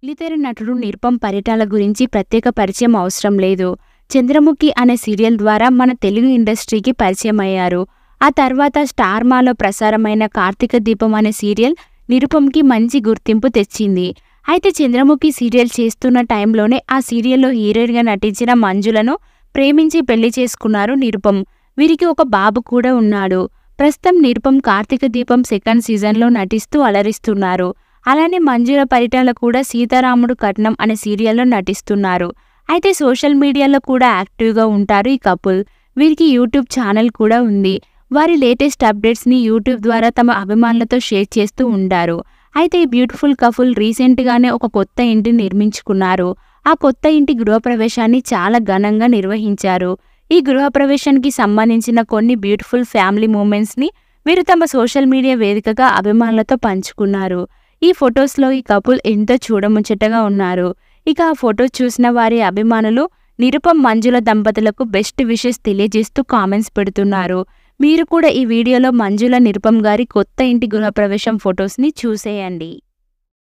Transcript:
బుల్లితెర నటుడు నిరుపమ్ పరిటాల గురించి ప్రత్యేక పరిచయం అవసరం లేదు. చంద్రముఖి అనే సీరియల్ ద్వారా మన తెలుగు ఇండస్ట్రీకి పరిచయమయ్యారు. ఆ తర్వాత స్టార్ మాలో ప్రసారమైన కార్తీక దీపం అనే సీరియల్ నిరుపమ్కి మంచి గుర్తింపు తెచ్చింది. అయితే చంద్రముఖి సీరియల్ చేస్తున్న టైంలోనే ఆ సీరియల్లో హీరోయిన్గా నటించిన మంజులను ప్రేమించి పెళ్లి చేసుకున్నారు నిరుపమ్. వీరికి ఒక బాబు కూడా ఉన్నాడు. ప్రస్తుతం నిరుపమ్ కార్తీక దీపం సెకండ్ సీజన్లో నటిస్తూ అలరిస్తున్నారు. అలానే మంజుల పరిటాల కూడా సీతారాముడు కట్నం అనే సీరియల్లో నటిస్తున్నారు. అయితే సోషల్ మీడియాలో కూడా యాక్టివ్గా ఉంటారు ఈ కపుల్. వీరికి యూట్యూబ్ ఛానల్ కూడా ఉంది. వారి లేటెస్ట్ అప్డేట్స్ని యూట్యూబ్ ద్వారా తమ అభిమానులతో షేర్ చేస్తూ ఉంటారు. అయితే ఈ బ్యూటిఫుల్ కపుల్ రీసెంట్గానే ఒక కొత్త ఇంటిని నిర్మించుకున్నారు. ఆ కొత్త ఇంటి గృహప్రవేశాన్ని చాలా ఘనంగా నిర్వహించారు. ఈ గృహప్రవేశానికి సంబంధించిన కొన్ని బ్యూటిఫుల్ ఫ్యామిలీ మూమెంట్స్ని వీరు తమ సోషల్ మీడియా వేదికగా అభిమానులతో పంచుకున్నారు. ఈ ఫొటోస్లో ఈ కపుల్ ఎంతో చూడముచ్చటగా ఉన్నారు. ఇక ఆ ఫొటో చూసిన వారి అభిమానులు నిరుపమ్ మంజుల దంపతులకు బెస్ట్ విషెస్ తెలియజేస్తూ కామెంట్స్ పెడుతున్నారు. మీరు కూడా ఈ వీడియోలో మంజుల నిరుపమ్ గారి కొత్త ఇంటి గృహప్రవేశం ఫొటోస్ని చూసేయండి.